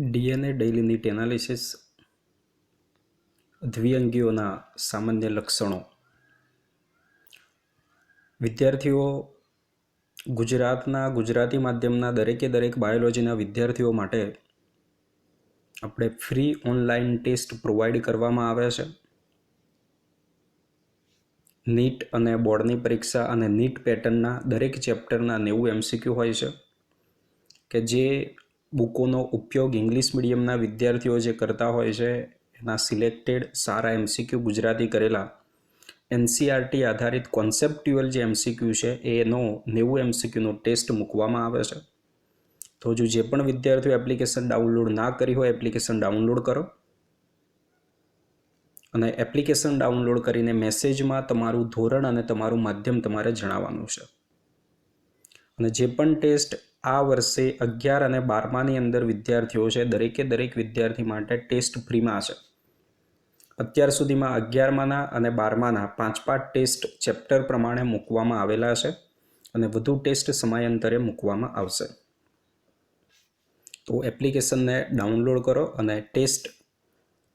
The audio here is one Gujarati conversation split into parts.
ડીએનએ ડેઇલી નીટ એનાલિસિસ દ્વિઅંગીઓના સામાન્ય લક્ષણો. વિદ્યાર્થીઓ ગુજરાતી માધ્યમના દરેક બાયોલોજીના વિદ્યાર્થીઓ માટે આપણે ફ્રી ઓનલાઈન ટેસ્ટ પ્રોવાઈડ કરવામાં આવે છે. નીટ અને બોર્ડની પરીક્ષા અને નીટ પેટર્નના દરેક ચેપ્ટરના 90 MCQ હોય છે કે જે બુકોનો ઉપયોગ ઇંગ્લિશ મીડિયમના વિદ્યાર્થીઓ જે કરતા હોય છે એના સિલેક્ટેડ સારા MCQ ગુજરાતી કરેલા NCERT આધારિત કોન્સેપ્ટ્યુઅલ જે MCQ છે એનો 90 MCQનો ટેસ્ટ મૂકવામાં આવે છે. તો હજુ જે પણ વિદ્યાર્થીઓ એપ્લિકેશન ડાઉનલોડ ના કરી હોય એપ્લિકેશન ડાઉનલોડ કરો અને એપ્લિકેશન ડાઉનલોડ કરીને મેસેજમાં તમારું ધોરણ અને તમારું માધ્યમ તમારે જણાવવાનું છે. અને જે પણ ટેસ્ટ આ વર્ષે 11 અને 12માની અંદર વિદ્યાર્થીઓ છે દરેક વિદ્યાર્થી માટે ટેસ્ટ ફ્રીમાં છે. અત્યાર સુધીમાં 11માના અને 12માના 5 ટેસ્ટ ચેપ્ટર પ્રમાણે મૂકવામાં આવેલા છે અને વધુ ટેસ્ટ સમયાંતરે મૂકવામાં આવશે. તો એપ્લિકેશનને ડાઉનલોડ કરો અને ટેસ્ટ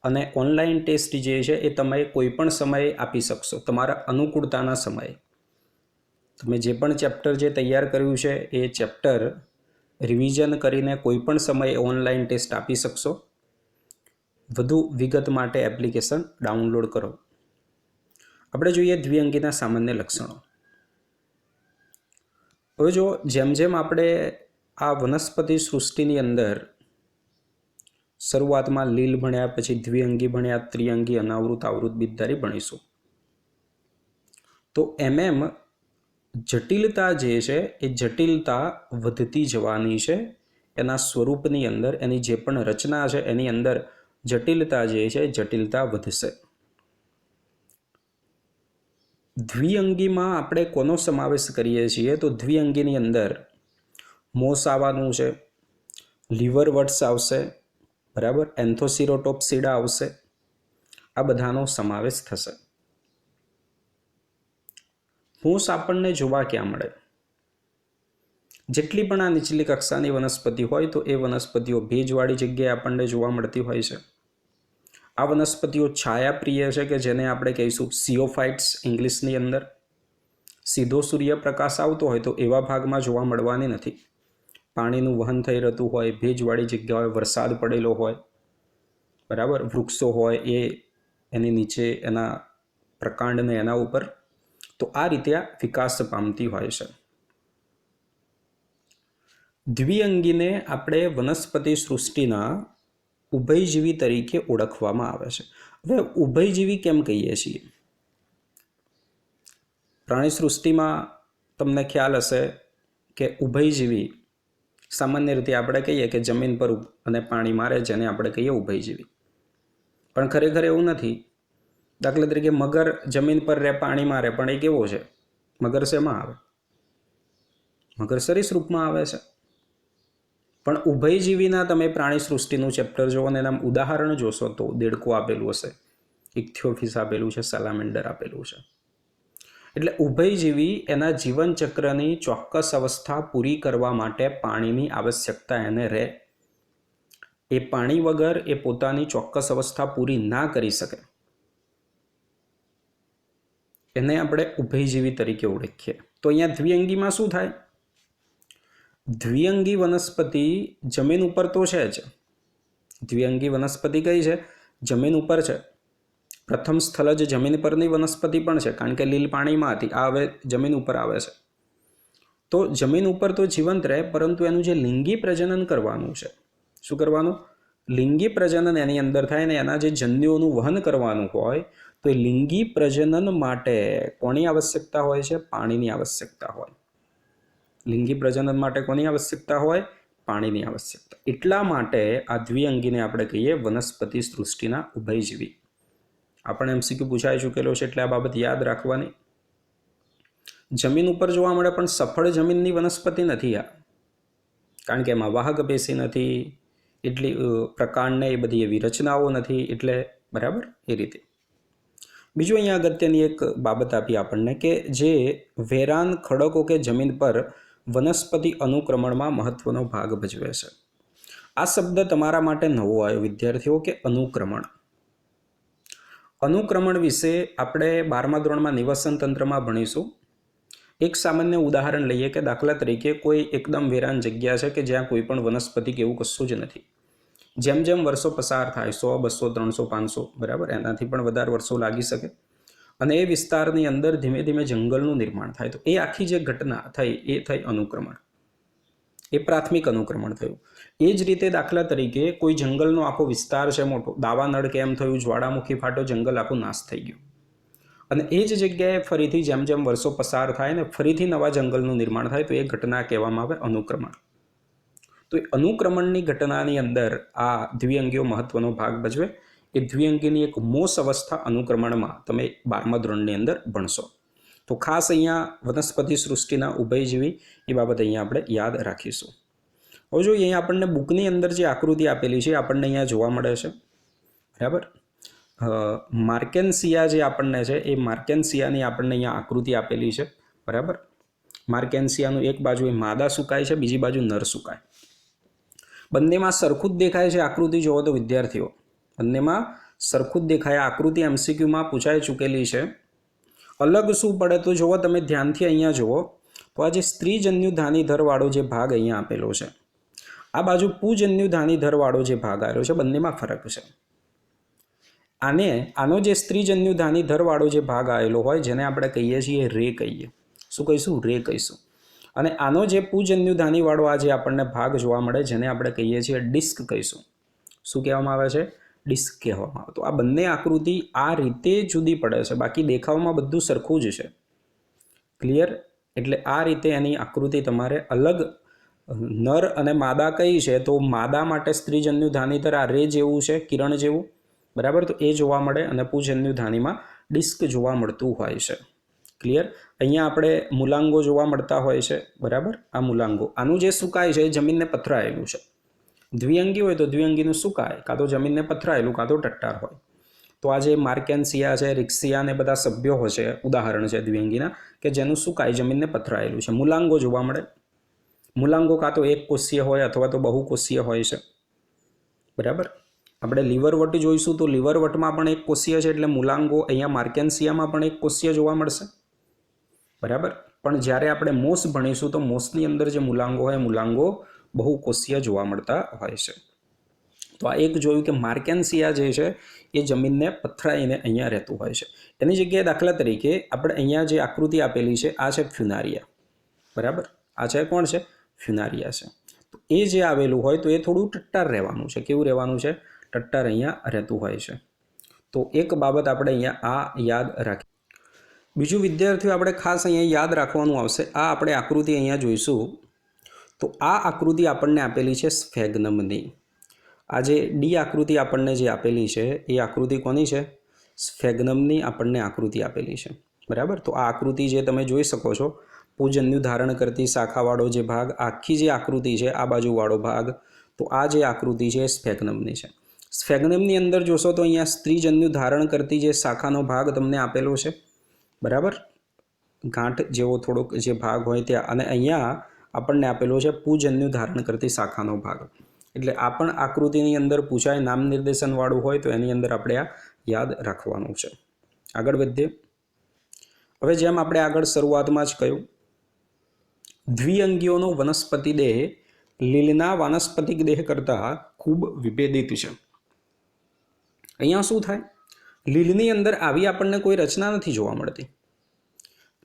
અને ઓનલાઈન ટેસ્ટ જે છે એ તમે કોઈ પણ સમયે આપી શકશો. તમારા અનુકૂળતાના સમયે તમે જે પણ ચેપ્ટર જે તૈયાર કર્યું છે એ ચેપ્ટર રિવિઝન કરીને કોઈ પણ સમયે ઓનલાઈન ટેસ્ટ આપી શકશો. વધુ વિગત માટે એપ્લિકેશન ડાઉનલોડ કરો. આપણે જોઈએ દ્વિઅંગીના સામાન્ય લક્ષણો. હવે જો જેમ આપણે આ વનસ્પતિ સૃષ્ટિની અંદર શરૂઆતમાં લીલ ભણ્યા, પછી દ્વિઅંગી ભણ્યા, ત્રિઅંગી, અનાવૃત, આવૃત, બીજધારી ભણીશું. તો એમ જટિલતા જે છે એ જટિલતા વધતી જવાની છે. એના સ્વરૂપની અંદર એની જે પણ રચના છે એની અંદર જટિલતા જે છે જટિલતા વધશે. દ્વિઅંગીમાં આપણે કોનો સમાવેશ કરીએ છીએ તો દ્વિઅંગીની અંદર મોસ આવવાનું છે, લીવરવર્ટ્સ આવશે, બરાબર, એન્થોસિરોટોપ્સિડા આવશે. આ બધાનો સમાવેશ થશે. મોસ આપણને જોવા ક્યાં મળે? જેટલી પણ આ નીચલી કક્ષાની વનસ્પતિ હોય તો એ વનસ્પતિઓ ભેજવાળી જગ્યાએ આપણને જોવા મળતી હોય છે. આ વનસ્પતિઓ છાયાપ્રિય છે કે જેને આપણે કહીશું સિયોફાઇટ્સ ઇંગ્લિશની અંદર. સીધો સૂર્યપ્રકાશ આવતો હોય તો એવા ભાગમાં જોવા મળવાની નથી. પાણીનું વહન થઈ રહેતું હોય, ભેજવાળી જગ્યા હોય, વરસાદ પડેલો હોય, બરાબર, વૃક્ષો હોય એ એની નીચે એના પ્રકાંડને એના ઉપર, તો આ રીતે આ વિકાસ પામતી હોય છે. દ્વિઅંગીને આપણે વનસ્પતિ સૃષ્ટિના ઉભયજીવી તરીકે ઓળખવામાં આવે છે. હવે ઉભયજીવી કેમ કહીએ છીએ? પ્રાણી સૃષ્ટિમાં તમને ખ્યાલ હશે કે ઉભયજીવી સામાન્ય રીતે આપણે કહીએ કે જમીન પર અને પાણી મારે જેને આપણે કહીએ ઉભયજીવી. પણ ખરેખર એવું નથી. દાખલા તરીકે મગર જમીન પર રહે, પાણી મારે, પણ એ કેવો છે? મગર શેમાં આવે? મગર સરીસૃપમાં આવે છે. પણ ઉભયજીવીના તમે પ્રાણી સૃષ્ટિનું ચેપ્ટર જુઓ અને એના ઉદાહરણ જોશો તો દેડકો આપેલું હશે, ઇક્થિયોફિસ આપેલું છે, સેલામેન્ડર આપેલું છે. એટલે ઉભયજીવી એના જીવનચક્રની ચોક્કસ અવસ્થા પૂરી કરવા માટે પાણીની આવશ્યકતા એને રહે. એ પાણી વગર એ પોતાની ચોક્કસ અવસ્થા પૂરી ના કરી શકે. એને આપણે ઉભયજીવી તરીકે ઓળખીએ. તો અહીંયા દ્વિઅંગીમાં શું થાય? દ્વિઅંગી વનસ્પતિ જમીન ઉપર તો છે જ. દ્વિઅંગી વનસ્પતિ કઈ છે? જમીન ઉપર છે. પ્રથમ સ્થળ જ જમીન પરની વનસ્પતિ પણ છે, કારણ કે લીલ પાણીમાં હતી, આ હવે જમીન ઉપર આવે છે. તો જમીન ઉપર તો જીવંત રહે, પરંતુ એનું જે લિંગી પ્રજનન કરવાનું છે, શું કરવાનું? લિંગી પ્રજનન એની અંદર થાય ને એના જે જન્યુઓનું વહન કરવાનું હોય, તો એ લિંગી પ્રજનન માટે કોની આવશ્યકતા હોય છે? પાણીની આવશ્યકતા હોય. લિંગી પ્રજનન માટે કોની આવશ્યકતા હોય? પાણીની આવશ્યકતા. એટલા માટે આ દ્વિઅંગીને આપણે કહીએ વનસ્પતિ સૃષ્ટિના ઉભયજીવી. આપણે MCQ પૂછાઈ ચૂકેલો છે એટલે આ બાબત યાદ રાખવાની. જમીન ઉપર જોવા મળે પણ સફળ જમીનની વનસ્પતિ નથી આ, કારણ કે એમાં વાહક પેશી નથી, એટલી પ્રકાંડને એ બધી એવી રચનાઓ નથી, એટલે બરાબર એ રીતે. બીજું અહીંયા અગત્યની એક બાબત આપી આપણને કે જે વેરાન ખડકો કે જમીન પર વનસ્પતિ અનુક્રમણમાં મહત્વનો ભાગ ભજવે છે. આ શબ્દ તમારા માટે નવો આવ્યો વિદ્યાર્થીઓ કે અનુક્રમણ. અનુક્રમણ વિશે આપણે 12મા ધોરણમાં નિવસન તંત્રમાં ભણીશું. એક સામાન્ય ઉદાહરણ લઈએ કે દાખલા તરીકે કોઈ એકદમ વેરાન જગ્યા છે કે જ્યાં કોઈ પણ વનસ્પતિ કે એવું કશું જ નથી. જેમ જેમ વર્ષો પસાર થાય 100, 200, 300, 500 બરાબર, એનાથી પણ વધારે વર્ષો લાગી શકે, અને એ વિસ્તારની અંદર ધીમે ધીમે જંગલનું નિર્માણ થાય. તો એ આખી જે ઘટના થઈ એ થઈ અનુક્રમણ. એ પ્રાથમિક અનુક્રમણ થયું. એ જ રીતે દાખલા તરીકે કોઈ જંગલનો આખો વિસ્તાર છે મોટો, દાવાનળ કેમ થયું, જ્વાળામુખી ફાટો, જંગલ આખું નાશ થઈ ગયું, અને એ જ જગ્યાએ ફરીથી જેમ જેમ વર્ષો પસાર થાય ને ફરીથી નવા જંગલનું નિર્માણ થાય, તો એ ઘટના કહેવામાં આવે અનુક્રમણ. તો એ અનુક્રમણની ઘટનાની અંદર આ દ્વિઅંગીઓ મહત્વનો ભાગ ભજવે. એ દ્વિઅંગીની એક મોસ અવસ્થા અનુક્રમણમાં તમે 12મા ધોરણની અંદર ભણશો. તો ખાસ અહીંયા વનસ્પતિ સૃષ્ટિના ઉભયજીવી એ બાબત અહીંયા આપણે યાદ રાખીશું. હવે જો અહીંયા આપણને બુકની અંદર જે આકૃતિ આપેલી છે આપણને અહીંયા જોવા મળે છે, બરાબર. માર્કેન્સિયા જે આપણને છે એ માર્કેન્સિયાની આપણને અહીંયા આકૃતિ આપેલી છે, બરાબર. માર્કેન્સિયાનું એક બાજુ એ માદા સુકાય છે, બીજી બાજુ નર સુકાય. બંનેમાં સરખું જ દેખાય છે. આકૃતિ જોવો તો વિદ્યાર્થીઓ, બંનેમાં સરખું જ દેખાય. આકૃતિ MCQમાં પૂછાઈ ચૂકેલી છે. અલગ શું પડે તો જુઓ તમે ધ્યાનથી અહીંયા જુઓ તો આ જે સ્ત્રીજન્યુ ધાનીધરવાળો જે ભાગ અહીંયા આપેલો છે, આ બાજુ પૂજન્યુ ધાનીધરવાળો જે ભાગ આવ્યો છે, બંનેમાં ફરક છે. આનો જે સ્ત્રીજન્યુ ધાનીધરવાળો જે ભાગ આવેલો હોય જેને આપણે કહીએ છીએ રે કહીએ. શું કહીશું? રે કહીશું. અને આનો જે પૂજન્યુ ધાનીવાળો આ જે આપણને ભાગ જોવા મળે જેને આપણે કહીએ છીએ ડિસ્ક કહીશું. શું કહેવામાં આવે છે? ડિસ્ક કહેવામાં આવે. તો આ બંને આકૃતિ આ રીતે જુદી પડે છે, બાકી દેખાવમાં બધું સરખું જ છે. ક્લિયર? એટલે આ રીતે એની આકૃતિ તમારે અલગ, નર અને માદા કઈ છે તો માદા માટે સ્ત્રીજન્યુ ધાનીધર આ રે જેવું છે, કિરણ જેવું, બરાબર. તો એ જોવા મળે, અને પૂજન્યુ ધાનીમાં ડિસ્ક જોવા મળતું હોય છે. ક્લિયર? અહીંયા આપણે મૂલાંગો જોવા મળતા હોય છે, બરાબર. આ મૂલાંગો, આનું જે સુકાય છે એ જમીનને પથરાયેલું છે. દ્વિઅંગી હોય તો દ્વિઅંગીનું સુકાય, કાં તો જમીનને પથરાયેલું કાં તો ટટ્ટાર હોય. તો આ જે માર્કેન્સિયા છે, રિક્સિયા ને બધા સભ્યો છે, ઉદાહરણ છે દ્વિઅંગીના કે જેનું સુકાય જમીનને પથરાયેલું છે. મૂલાંગો જોવા મળે. મૂલાંગો કાં તો એક કોષીય હોય અથવા તો બહુકોષીય હોય છે, બરાબર. આપણે લીવરવટ જોઈશું તો લીવરવટમાં પણ એક કોષીય છે, એટલે મૂલાંગો અહીંયા માર્કેન્સિયામાં પણ એક કોષીય જોવા મળશે, બરાબર. પણ જ્યારે આપણે મોસ ભણીશું તો મોસની અંદર જે મૂલાંગો હોય મૂલાંગો બહુકોષીય જોવા મળતા હોય છે. તો આ એક જોયું કે માર્કેન્સિયા જે છે એ જમીનને પથરાઈને અહીંયા રહેતું હોય છે. એની જગ્યાએ દાખલા તરીકે આપણે અહીંયા જે આકૃતિ આપેલી છે આ છે ફ્યુનારિયા, બરાબર. આ છે કોણ છે? ફ્યુનારિયા છે. તો એ જે આવેલું હોય તો એ થોડું ટટ્ટાર રહેવાનું છે. કેવું રહેવાનું છે? ટટ્ટાર અહીંયા રહેતું હોય છે. તો એક બાબત આપણે અહીંયા આ યાદ રાખીએ. બીજું વિદ્યાર્થીઓ આપણે ખાસ અહીંયા યાદ રાખવાનું આવશે, આ આપણે આકૃતિ અહીંયા જોઈશું તો આ આકૃતિ આપણને આપેલી છે સ્ફેગ્નમની. આ જે ડી આકૃતિ આપણને જે આપેલી છે એ આકૃતિ કોની છે? સ્ફેગ્નમની આપણને આકૃતિ આપેલી છે, બરાબર. તો આ આકૃતિ જે તમે જોઈ શકો છો, પૂજન્યુ ધારણ કરતી શાખાવાળો જે ભાગ, આખી જે આકૃતિ છે આ બાજુવાળો ભાગ, તો આ જે આકૃતિ છે એ સ્ફેગ્નમની છે. સ્ફેગ્નમની અંદર જોશો તો અહીંયા સ્ત્રીજન્યુ ધારણ કરતી જે શાખાનો ભાગ તમને આપેલો છે, બરાબર. ગાંઠ જેવો થોડોક જે ભાગ હોય ત્યાં, અને અહીંયા આપણને આપેલો છે પૂજન્યુ ધારણ કરતી શાખાનો ભાગ. એટલે આ પણ આકૃતિની અંદર પૂછાય, નામ નિર્દેશનવાળું હોય તો એની અંદર આપણે આ યાદ રાખવાનું છે. આગળ વધીએ. હવે જેમ આપણે આગળ શરૂઆતમાં જ કહ્યું, દ્વિઅંગીઓનો વનસ્પતિ દેહ લીલના વાનસ્પતિક દેહ કરતાં ખૂબ વિભેદિત છે. અહીંયા શું થાય? લીલની અંદર આવી આપણને કોઈ રચના નથી જોવા મળતી.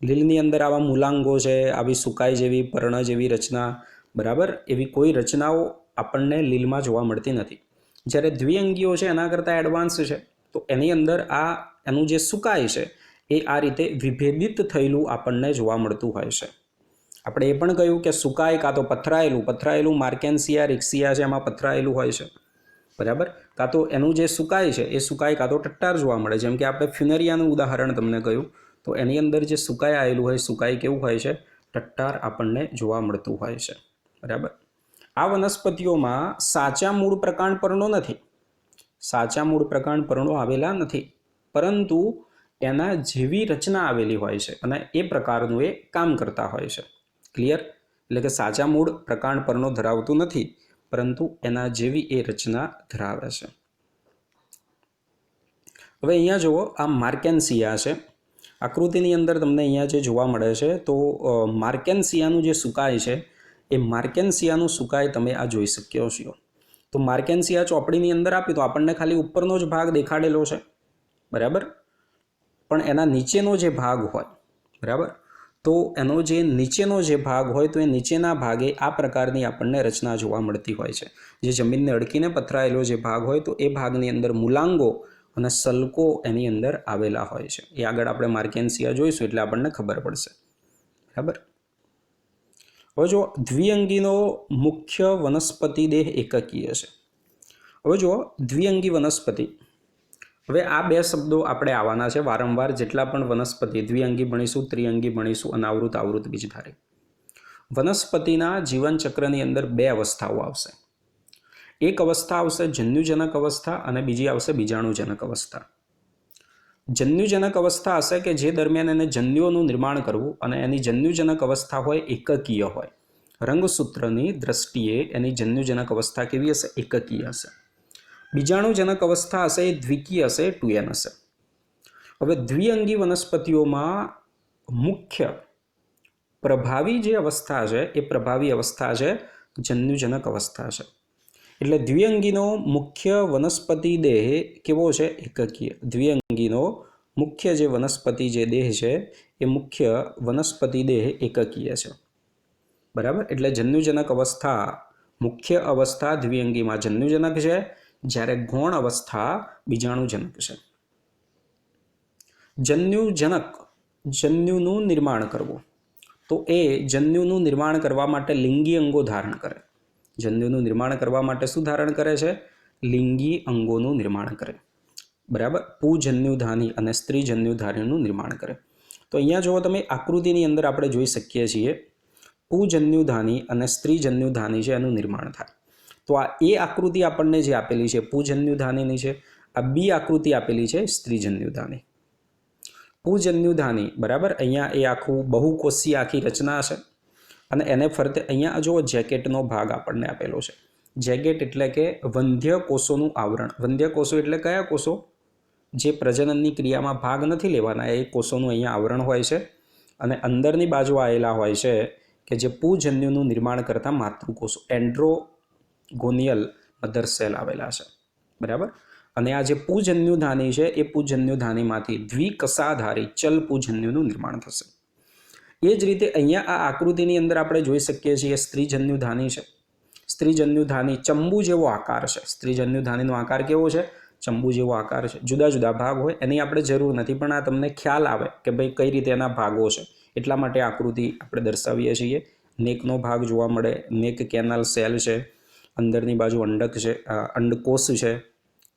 લીલની અંદર આવા મૂલાંગો છે, આવી સુકાઈ જેવી, પર્ણ જેવી રચના, બરાબર, એવી કોઈ રચનાઓ આપણને લીલમાં જોવા મળતી નથી. જ્યારે દ્વિઅંગીઓ છે એના કરતાં એડવાન્સ છે, તો એની અંદર એનું જે સુકાય છે એ આ રીતે વિભેદિત થયેલું આપણને જોવા મળતું હોય છે. આપણે એ પણ કહ્યું કે સુકાય કાં તો પથરાયેલું માર્કેન્સિયા, રિક્સિયા છે એમાં પથરાયેલું હોય છે, બરાબર. કાં તો એનું જે સુકાય છે એ સુકાય કાં તો ટટ્ટાર જોવા મળે. જેમ કે આપણે ફ્યુનેરિયાનું ઉદાહરણ તમને કહ્યું, તો એની અંદર જે સુકાય આવેલું હોય, સુકાય કેવું હોય છે? ટટ્ટાર આપણને જોવા મળતું હોય છે, બરાબર. આ વનસ્પતિઓમાં સાચા મૂળ પ્રકાંડપર્ણો નથી, સાચા મૂળ પ્રકાંડપર્ણો આવેલા નથી, પરંતુ એના જેવી રચના આવેલી હોય છે અને એ પ્રકારનું એ કામ કરતા હોય છે. ક્લિયર? એટલે કે સાચા મૂળ પ્રકાંડપર્ણો ધરાવતું નથી, પરંતુ એના જેવી એ રચના ધરાવે છે. હવે અહીંયા જુઓ, આ માર્કેન્સિયા છે. આકૃતિની અંદર તમને અહીંયા જે જોવા મળે છે તો માર્કેન્સિયાનું જે સુકાય છે એ માર્કેન્સિયાનું સુકાય તમે આ જોઈ શક્યો છો. તો માર્કેન્સિયા ચોપડીની અંદર આપી તો આપણને ખાલી ઉપરનો જ ભાગ દેખાડેલો છે, બરાબર, પણ એના નીચેનો જે ભાગ હોય, બરાબર, તો એનો જે નીચેનો જે ભાગ હોય તો એ નીચેના ભાગે આ પ્રકારની આપણને રચના જોવા મળતી હોય છે. જે જમીનને અડકીને પથરાયેલો જે ભાગ હોય તો એ ભાગની અંદર મૂલાંગો અને સલ્કો એની અંદર આવેલા હોય છે. એ આગળ આપણે માર્કેન્સિયા જોઈશું એટલે આપણને ખબર પડશે, બરાબર. હવે જો દ્વિઅંગીનો મુખ્ય વનસ્પતિ દેહ એકકીય છે. હવે જો દ્વિઅંગી વનસ્પતિ, હવે આ બે શબ્દો આપણે આવવાના છે વારંવાર. જેટલા પણ વનસ્પતિ, દ્વિઅંગી ભણીશું, ત્રિઅંગી ભણીશું, અનાવૃત, આવૃત, બીજધારી. વનસ્પતિના જીવનચક્રની અંદર બે અવસ્થાઓ આવશે. એક અવસ્થા આવશે જન્યુજનક અવસ્થા અને બીજી આવશે બીજાણુજનક અવસ્થા. જન્યુજનક અવસ્થા હશે કે જે દરમિયાન એને જન્યુઓનું નિર્માણ કરવું અને એની જન્યુજનક અવસ્થા હોય એકકીય હોય. રંગસૂત્રની દ્રષ્ટિએ એની જન્યુજનક અવસ્થા કેવી હશે? એકકીય હશે. બીજાણુજનક અવસ્થા હશે એ દ્વિકીય હશે, 2n હશે. હવે દ્વિઅંગી વનસ્પતિઓમાં મુખ્ય પ્રભાવી જે અવસ્થા છે એ પ્રભાવી અવસ્થા છે જન્યુજનક અવસ્થા છે. એટલે દ્વિઅંગીનો મુખ્ય વનસ્પતિ દેહ કેવો છે? એકકીય. દ્વિઅંગીનો મુખ્ય જે વનસ્પતિ જે દેહ છે એ મુખ્ય વનસ્પતિ દેહ એકકીય છે, બરાબર. એટલે જન્યુજનક અવસ્થા, મુખ્ય અવસ્થા દ્વિઅંગીમાં જન્યુજનક છે, જ્યારે ગૌણ અવસ્થા બીજાણુજનક છે. જન્યુજનક, જન્યુનું નિર્માણ કરવું, તો એ જન્યુનું નિર્માણ કરવા માટે લિંગી અંગો ધારણ કરે. જન્યુનું નિર્માણ કરવા માટે શું ધારણ કરે છે? લિંગી અંગોનું નિર્માણ કરે, બરાબર. પુજન્યુધાની અને સ્ત્રીજન્યુધાનીનું નિર્માણ કરે. તો અહીંયા જો તમે આકૃતિની અંદર આપણે જોઈ શકીએ છીએ પુજન્યુધાની અને સ્ત્રીજન્યુધાની છે એનું નિર્માણ થાય. તો આ એ આકૃતિ આપણને જે આપેલી છે પુજન્યુધાનીની છે, આ બી આકૃતિ આપેલી છે સ્ત્રીજન્યુધાની. પુજન્યુધાની, બરાબર, અહીંયા એ આખું બહુકોષીય આખી રચના છે અને એને ફરતે અહીંયા જો જેકેટનો ભાગ આપણને આપેલો છે. જેકેટ એટલે કે વંધ્ય કોષોનું આવરણ. વંધ્ય કોષો એટલે કયા કોષો? જે પ્રજનનની ક્રિયામાં ભાગ નથી લેવાના એ કોષોનું અહીંયા આવરણ હોય છે. અને અંદરની બાજુ આવેલા હોય છે કે જે પુજન્યુનું નિર્માણ કરતા માતૃકોષો, એન્ડ્રોગોનિયલ મધર સેલ આવેલા છે, બરાબર. અને આ જે પુજન્યુધાની છે એ પુજન્યુધાનીમાંથી દ્વિકસાધારી ચલ પુજન્યુનું નિર્માણ થશે. એ જ રીતે અહીંયા આ આકૃતિની અંદર આપણે જોઈ શકીએ છીએ સ્ત્રીજન્યુધાની છે. સ્ત્રીજન્યુધાની ચંબુ જેવો આકાર છે. સ્ત્રીજન્યુધાનીનો આકાર કેવો છે? ચંબુ જેવો આકાર છે. જુદા જુદા ભાગ હોય એની આપણે જરૂર નથી, પણ આ તમને ખ્યાલ આવે કે ભાઈ કઈ રીતે એના ભાગો છે એટલા માટે આકૃતિ આપણે દર્શાવીએ છીએ. નેકનો ભાગ જોવા મળે, નેક કેનાલ સેલ છે, અંદરની બાજુ અંડક છે, અંડકોષ છે,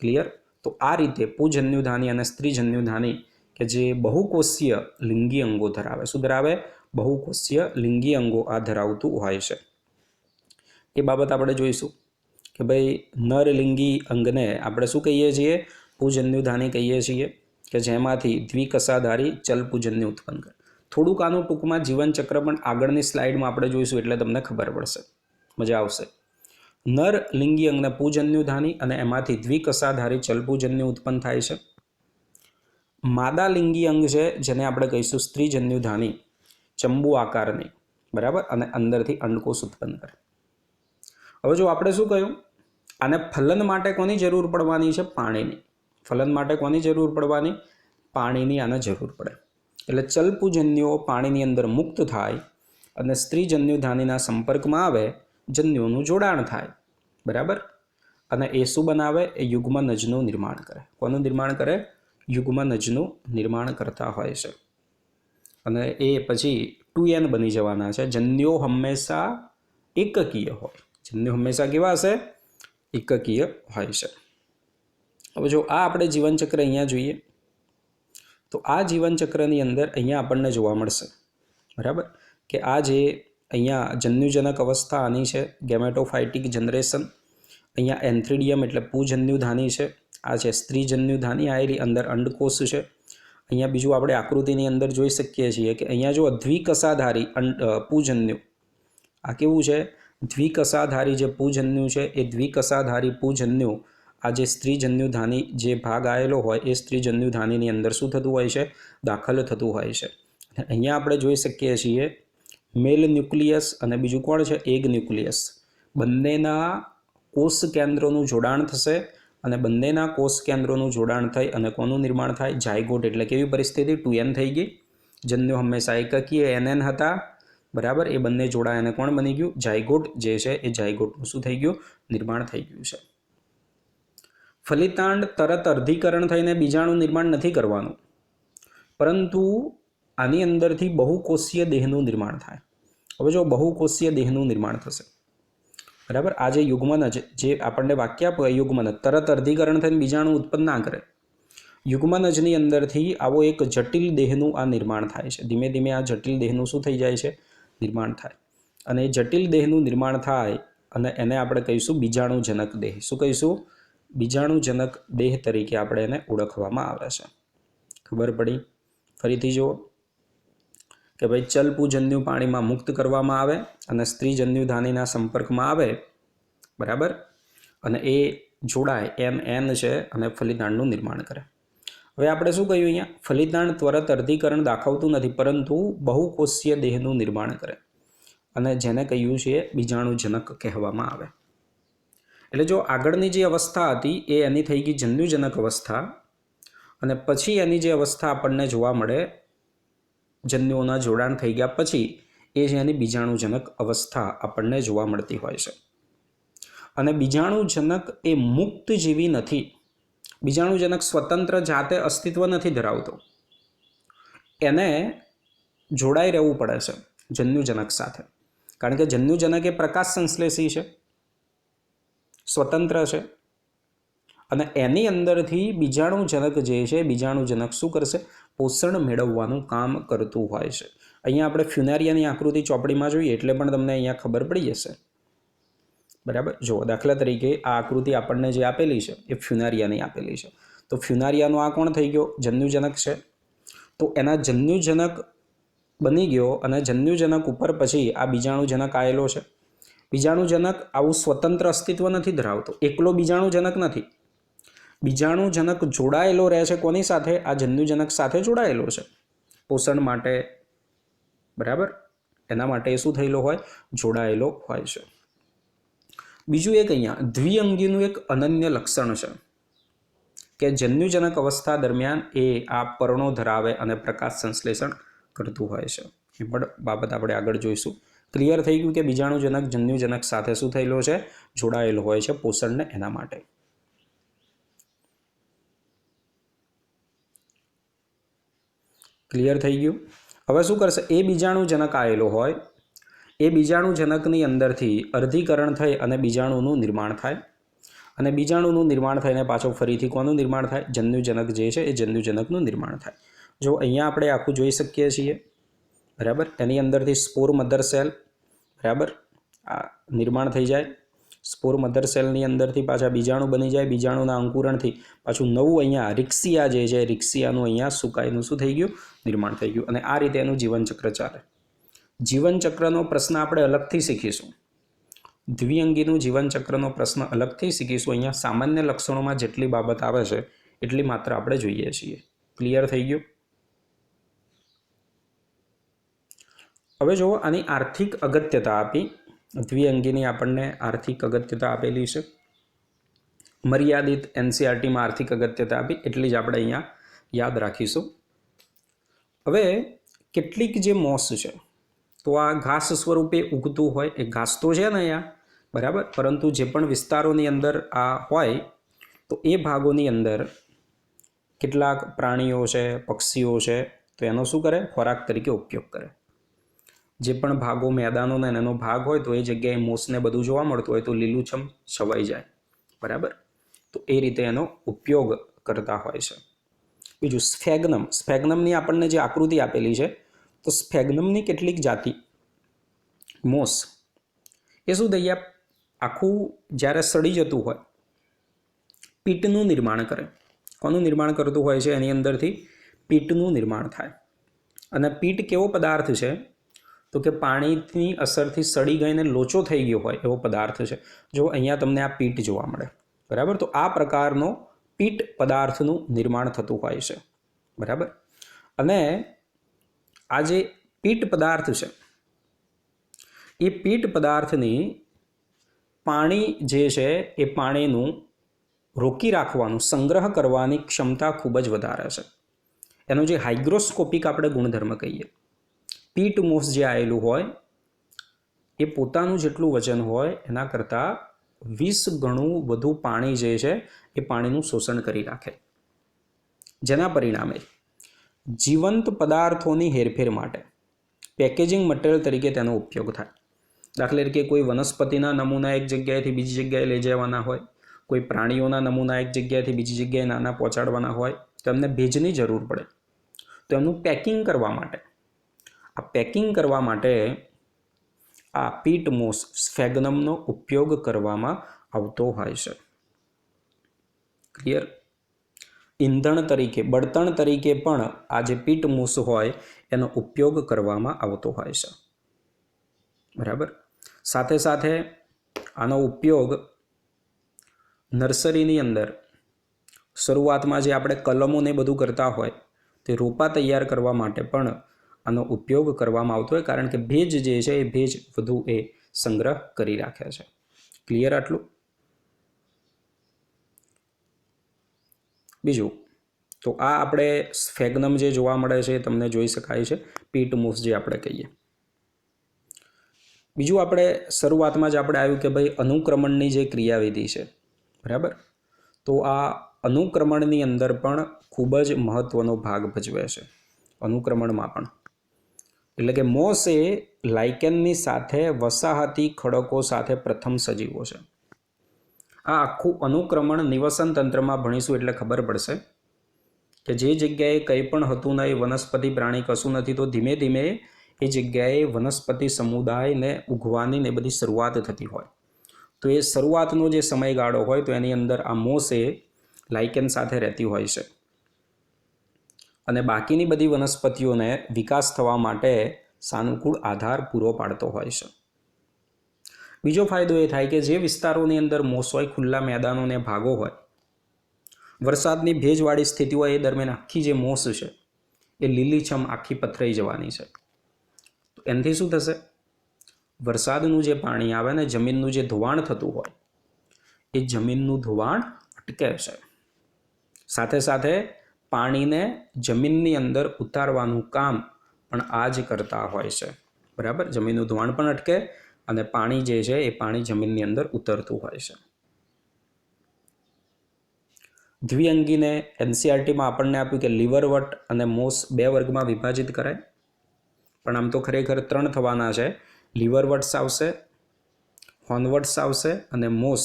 ક્લિયર. તો આ રીતે પુજન્યુધાની અને સ્ત્રીજન્યુધાની કે જે બહુકોષીય લિંગી અંગો ધરાવે. શું ધરાવે? બહુકોષીય લિંગી અંગો આ ધરાવતું હોય છે. એ બાબત આપણે જોઈશું કે ભાઈ નર લિંગી અંગને આપણે શું કહીએ છીએ? પુજન્યુધાની કહીએ છીએ, કે જેમાંથી દ્વિકસાધારી ચલ પુજન્ય ઉત્પન્ન કરે. થોડુંક આનું ટૂંકમાં જીવનચક્ર પણ આગળની સ્લાઇડમાં આપણે જોઈશું એટલે તમને ખબર પડશે, મજા આવશે. નર લિંગી અંગને પુજન્યુધાની અને એમાંથી દ્વિકસાધારી ચલપુજન્ય ઉત્પન્ન થાય છે. માદા લિંગી અંગ છે જેને આપણે કહીશું સ્ત્રીજન્યુધાની, ચંબુ આકારની, બરાબર, અને અંદરથી અંડકોષ ઉત્પન્ન કરે. હવે જો આપણે શું કહ્યું, આને ફલન માટે કોની જરૂર પડવાની છે? પાણીની. ફલન માટે કોની જરૂર પડવાની? પાણીની આને જરૂર પડે. એટલે ચલપુજન્યુઓ પાણીની અંદર મુક્ત થાય અને સ્ત્રીજન્યુધાનીના સંપર્કમાં આવે, જન્યુઓનું જોડાણ થાય, બરાબર. અને એ શું બનાવે? એ યુગ્મનજનું નિર્માણ કરે. કોનું નિર્માણ કરે? યુગ્મનજનું નિર્માણ કરતા હોય છે. અને એ પછી 2n બની જવાના છે. જન્યુઓ હંમેશા એકકીય હોય. જન્યુ હંમેશા કેવા હશે? એકકીય હોય છે. હવે જો આ આપણે જીવનચક્ર અહીંયા જોઈએ તો આ જીવનચક્રની અંદર અહીંયા આપણને જોવા મળશે, બરાબર, કે આ જે અહીંયા જન્યુજનક અવસ્થા આની છે, ગેમેટોફાઇટિક જનરેશન. અહીંયા એન્થ્રીડિયમ એટલે પુજન્યુધાની છે. આ છે સ્ત્રીજન્યુધાની આવેલી, અંદર અંડકોષ છે. અહીંયા બીજું આપણે આકૃતિની અંદર જોઈ શકીએ છીએ કે અહીંયા જો દ્વિકસાધારી પુજન્યુ, આ કેવું છે? દ્વિકસાધારી જે પૂજન્યુ છે એ દ્વિકસાધારી પૂજન્યુ આ જે સ્ત્રીજન્યુધાની જે ભાગ આવેલો હોય એ સ્ત્રીજન્યુધાનીની અંદર શું થતું હોય છે? દાખલ થતું હોય છે. અહીંયા આપણે જોઈ શકીએ છીએ મેલ ન્યુક્લિયસ અને બીજું કોણ છે? Egg nucleus. બંનેના કોષ કેન્દ્રોનું જોડાણ થશે અને બંનેના કોષ કેન્દ્રોનું જોડાણ થઈ અને કોનું નિર્માણ થાય? ઝાયગોટ. એટલે કેવી પરિસ્થિતિ? 2n થઈ ગઈ. જન્યુ હંમેશા એકકીય NN હતા, બરાબર. એ બંને જોડાય અને કોણ બની ગયું? ઝાયગોટ જે છે એ ઝાયગોટનું શું થઈ ગયું? નિર્માણ થઈ ગયું છે. ફલિતાંડ તરત અર્ધીકરણ થઈને બીજાણું નિર્માણ નથી કરવાનું, પરંતુ આની અંદરથી બહુકોષીય દેહનું નિર્માણ થાય. હવે જો બહુકોષીય દેહનું નિર્માણ થશે, બરાબર. આ જે યુગ્મનજ જે આપણને વાક્ય આપે યુગ્મનજ તરત અર્ધીકરણ થઈને બીજાણું ઉત્પન્ન ના કરે. યુગ્મનજની અંદરથી આવો એક જટિલ દેહનું આ નિર્માણ થાય છે. ધીમે ધીમે આ જટિલ દેહનું શું થઈ જાય છે? નિર્માણ થાય. અને એ જટિલ દેહનું નિર્માણ થાય અને એને આપણે કહીશું બીજાણુજનક દેહ. શું કહીશું? બીજાણુજનક દેહ તરીકે આપણે એને ઓળખવામાં આવે છે. ખબર પડી? ફરીથી જુઓ કે ભાઈ ચલપૂજન્યુ પાણીમાં મુક્ત કરવામાં આવે અને સ્ત્રીજન્યુધાનીના સંપર્કમાં આવે, બરાબર, અને એ જોડાય NN છે અને ફલિતાંડનું નિર્માણ કરે. હવે આપણે શું કહ્યું અહીંયા? ફલિતાંડ ત્વરત અર્ધીકરણ દાખવતું નથી, પરંતુ બહુકોષીય દેહનું નિર્માણ કરે અને જેને કહ્યું છે બીજાણુજનક કહેવામાં આવે. એટલે જો આગળની જે અવસ્થા હતી એ એની થઈ ગઈ જન્યુજનક અવસ્થા, અને પછી એની જે અવસ્થા આપણને જોવા મળે જન્યુઓના જોડાણ થઈ ગયા પછી એ છે એની બીજાણુજનક અવસ્થા આપણને જોવા મળતી હોય છે. અને બીજાણુજનક એ મુક્ત જીવી નથી. બીજાણુજનક સ્વતંત્ર જાતે અસ્તિત્વ નથી ધરાવતો. એને જોડાઈ રહેવું પડે છે જન્યુજનક સાથે, કારણ કે જન્યુજનક એ પ્રકાશ સંશ્લેષી છે, સ્વતંત્ર છે, અને એની અંદરથી બીજાણુજનક જે છે બીજાણુજનક શું કરશે? પોષણ મેળવવાનું કામ કરતું હોય છે. અહીંયા આપણે ફ્યુનારિયાની આકૃતિ ચોપડીમાં જોઈએ એટલે પણ તમને અહીંયા ખબર પડી જશે, બરાબર. જો દાખલા તરીકે આ આકૃતિ આપણને જે આપેલી છે એ ફ્યુનારિયાની આપેલી છે. તો ફ્યુનારિયાનો આ કોણ થઈ ગયો? જન્યુજનક છે. તો એના જન્યુજનક બની ગયો અને જન્યુજનક ઉપર પછી આ બીજાણુજનક આવેલો છે. બીજાણુજનક આવું સ્વતંત્ર અસ્તિત્વ નથી ધરાવતો, એકલો બીજાણુજનક નથી. બીજાણુજનક જોડાયેલો રહે છે કોની સાથે? આ જન્યુજનક સાથે જોડાયેલો છે પોષણ માટે, બરાબર. એના માટે શું થયેલો હોય? જોડાયેલો હોય છે. બીજું એક અહીંયા દ્વિઅંગીનું એક અનન્ય લક્ષણ છે કે જન્યુજનક અવસ્થા દરમિયાન એ આ પર્ણો ધરાવે અને પ્રકાશ સંશ્લેષણ કરતું હોય છે. એ પણ બાબત આપણે આગળ જોઈશું. ક્લિયર થઈ ગયું કે બીજાણુજનક જન્યુજનક સાથે શું થયેલો છે? જોડાયેલો હોય છે પોષણને એના માટે. ક્લિયર થઈ ગયું? હવે શું કરશે? એ બીજાણુજનક આવેલો હોય, એ બીજાણુજનકની અંદરથી અર્ધીકરણ થઈ અને બીજાણુનું નિર્માણ થાય, અને બીજાણુનું નિર્માણ થઈને પાછો ફરીથી કોનું નિર્માણ થાય? જન્યુજનક જે છે એ જન્યુજનકનું નિર્માણ થાય. જો અહીંયા આપણે આખું જોઈ શકીએ છીએ, બરાબર. એની અંદરથી સ્પોર મધર સેલ, બરાબર, આ નિર્માણ થઈ જાય. સ્પોર મધર સેલની અંદરથી પાછા બીજાણુ બની જાય. બીજાણુના અંકુરણથી પાછું નવું અહીંયા રિક્સિયા જે છે રિક્સિયાનું અહીંયા સુકાઈનું શું થઈ ગયું? નિર્માણ થઈ ગયું. અને આ રીતે એનું જીવનચક્ર ચાલે. જીવનચક્રનો પ્રશ્ન આપણે અલગથી શીખીશું. દ્વિઅંગીનું જીવનચક્રનો પ્રશ્ન અલગથી શીખીશું. અહીંયા સામાન્ય લક્ષણોમાં જેટલી બાબત આવે છે એટલી માત્ર આપણે જોઈએ છીએ. ક્લિયર થઈ ગયું? હવે જો આની આર્થિક અગત્યતા આપી, દ્વિઅંગીની આપણને આર્થિક અગત્યતા આપેલી છે. મર્યાદિત NCERTમાં આર્થિક અગત્યતા આપી એટલી જ આપણે અહીંયા યાદ રાખીશું. હવે કેટલીક જે મોસ છે તો આ ઘાસ સ્વરૂપે ઉગતું હોય, એ ઘાસ તો છે ને અહીંયા, બરાબર, પરંતુ જે પણ વિસ્તારોની અંદર આ હોય તો એ ભાગોની અંદર કેટલાક પ્રાણીઓ છે, પક્ષીઓ છે, તો એનો શું કરે? ખોરાક તરીકે ઉપયોગ કરે. જે પણ ભાગો મેદાનોનો એનો ભાગ હોય તો એ જગ્યાએ મોસને બધું જોવા મળતું હોય તો લીલુંછમ છવાઈ જાય, બરાબર. તો એ રીતે એનો ઉપયોગ કરતા હોય છે. બીજું સ્ફેગ્નમ. સ્ફેગ્નમની આપણને જે આકૃતિ આપેલી છે તો સ્ફેગ્નમની કેટલીક જાતિ મોસ એ શું થઈ ગયા? આખું જ્યારે સડી જતું હોય પીટનું નિર્માણ કરે. કોનું નિર્માણ કરતું હોય છે? એની અંદરથી પીટનું નિર્માણ થાય. અને પીટ કેવો પદાર્થ છે? તો તો કે પાણીની અસરથી સડી ગઈને લોચો થઈ ગયો હોય એવો પદાર્થ છે. જો અહીંયા તમને આ પીટ જોવા મળે, બરાબર. તો આ પ્રકારનો પીટ પદાર્થનું નિર્માણ થતું હોય છે, બરાબર. અને આ જે પીટ પદાર્થ છે એ પીટ પદાર્થની પાણી જે છે એ પાણીનું રોકી રાખવાનું, સંગ્રહ કરવાની ક્ષમતા ખૂબ જ વધારે છે. એનો જે હાઇગ્રોસ્કોપિક આપણે ગુણધર્મ કહીએ, પીટ મોસ જે આવેલું હોય એ પોતાનું જેટલું વજન હોય એના કરતાં 20 ગણું વધુ પાણી જે છે એ પાણીનું શોષણ કરી રાખે, જેના પરિણામે જીવંત પદાર્થોની હેરફેર માટે પેકેજિંગ મટીરિયલ તરીકે તેનો ઉપયોગ થાય. દાખલા તરીકે કોઈ વનસ્પતિના નમૂના એક જગ્યાએથી બીજી જગ્યાએ લઈ જવાના હોય, કોઈ પ્રાણીઓના નમૂના એક જગ્યાએથી બીજી જગ્યાએ નાના પહોંચાડવાના હોય, તો એમને ભેજની જરૂર પડે. તો એમનું પેકિંગ કરવા માટે આ પીટ મોસ સ્ફેગ્નમનો ઉપયોગ કરવામાં આવતો હોય છે. ક્લિયર? ઈંધણ તરીકે, બળતણ તરીકે પણ આ જે પીટ મોસ હોય એનો ઉપયોગ કરવામાં આવતો હોય છે, બરાબર. સાથે સાથે આનો ઉપયોગ નર્સરીની અંદર શરૂઆતમાં જે આપણે કલમોને બધું કરતા હોય તે રોપા તૈયાર કરવા માટે પણ આનો ઉપયોગ કરવામાં આવતો હોય, કારણ કે ભેજ જે છે એ ભેજ વધુ એ સંગ્રહ કરી રાખે છે. ક્લિયર આટલું? બીજું તો આ આપણે સ્ફેગ્નમ જે જોવા મળે છે એ તમને જોઈ શકાય છે, પીટ મોસ જે આપણે કહીએ. બીજું આપણે શરૂઆતમાં જ આપણે આવ્યું કે ભાઈ અનુક્રમણની જે ક્રિયાવિધિ છે, બરાબર. તો આ અનુક્રમણની અંદર પણ ખૂબ જ મહત્વનો ભાગ ભજવે છે. અનુક્રમણમાં પણ એટલે કે મોસ એ લાઇકેનની સાથે વસાહતી ખડકો સાથે પ્રથમ સજીવો છે. આ આખું અનુક્રમણ નિવસન તંત્રમાં ભણીશું એટલે ખબર પડશે કે જે જગ્યાએ કંઈ પણ હતું નહીં, વનસ્પતિ પ્રાણી કશું નથી, તો ધીમે ધીમે એ જગ્યાએ વનસ્પતિ સમુદાયને ઉગવાની ને બધી શરૂઆત થતી હોય. તો એ શરૂઆતનો જે સમયગાળો હોય તો એની અંદર આ મોસ એ લાઇકેન સાથે રહેતી હોય છે અને બાકીની બધી વનસ્પતિઓને વિકાસ થવા માટે સાનુકૂળ આધાર પૂરો પાડતો હોય છે. બીજો ફાયદો એ થાય કે જે વિસ્તારોની અંદર મોસ હોય, ખુલ્લા મેદાનો ને ભાગો હોય, વરસાદની ભેજવાળી સ્થિતિ હોય એ દરમિયાન આખી જે મોસ છે એ લીલીછમ આખી પથરાઈ જવાની છે. તો એનાથી શું થશે? વરસાદનું જે પાણી આવે ને જમીનનું જે ધોવાણ થતું હોય એ જમીનનું ધોવાણ અટકે છે. સાથે સાથે પાણીને જમીનની અંદર ઉતારવાનું કામ પણ આ જ કરતા હોય છે, બરાબર. જમીનનું ધોવાણ પણ અટકે અને પાણી જે છે એ પાણી જમીનની અંદર ઉતરતું હોય છે. દ્વિઅંગીને એનસીઆરટીમાં આપણને આપ્યું કે લીવરવટ અને મોસ 2 વર્ગમાં વિભાજિત કરાય, પણ આમ તો ખરેખર 3 થવાના છે. લીવરવટ્સ આવશે, હોર્નવટ્સ આવશે અને મોસ.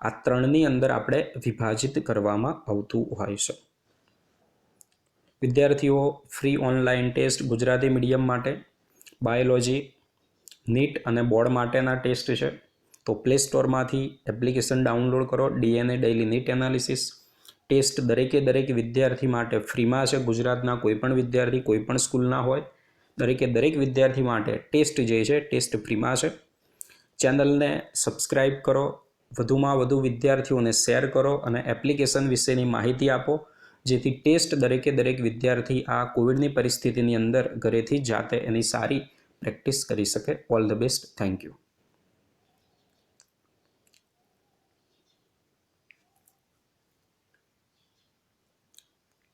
આ 3ની અંદર આપણે વિભાજિત કરવામાં આવતું હોય છે. વિદ્યાર્થીઓ, free online test Gujarati medium માટે બાયોલોજી, નીટ અને બોર્ડ માટેના ટેસ્ટ છે. તો પ્લે સ્ટોરમાંથી એપ્લિકેશન ડાઉનલોડ કરો. DNA daily NEET analysis test દરેકે દરેક વિદ્યાર્થી માટે ફ્રીમાં છે. ગુજરાતના કોઈપણ વિદ્યાર્થી, કોઈપણ સ્કૂલના હોય, દરેકે દરેક વિદ્યાર્થી માટે ટેસ્ટ જે છે ટેસ્ટ ફ્રીમાં છે. ચેનલને સબસ્ક્રાઈબ કરો, વધુમાં વધુ વિદ્યાર્થીઓને શેર કરો અને એપ્લિકેશન વિશેની માહિતી આપો, જેથી ટેસ્ટ દરેકે દરેક વિદ્યાર્થી આ કોવિડની પરિસ્થિતિની અંદર ઘરેથી જાતે એની સારી પ્રેક્ટિસ કરી શકે. All the best. Thank you.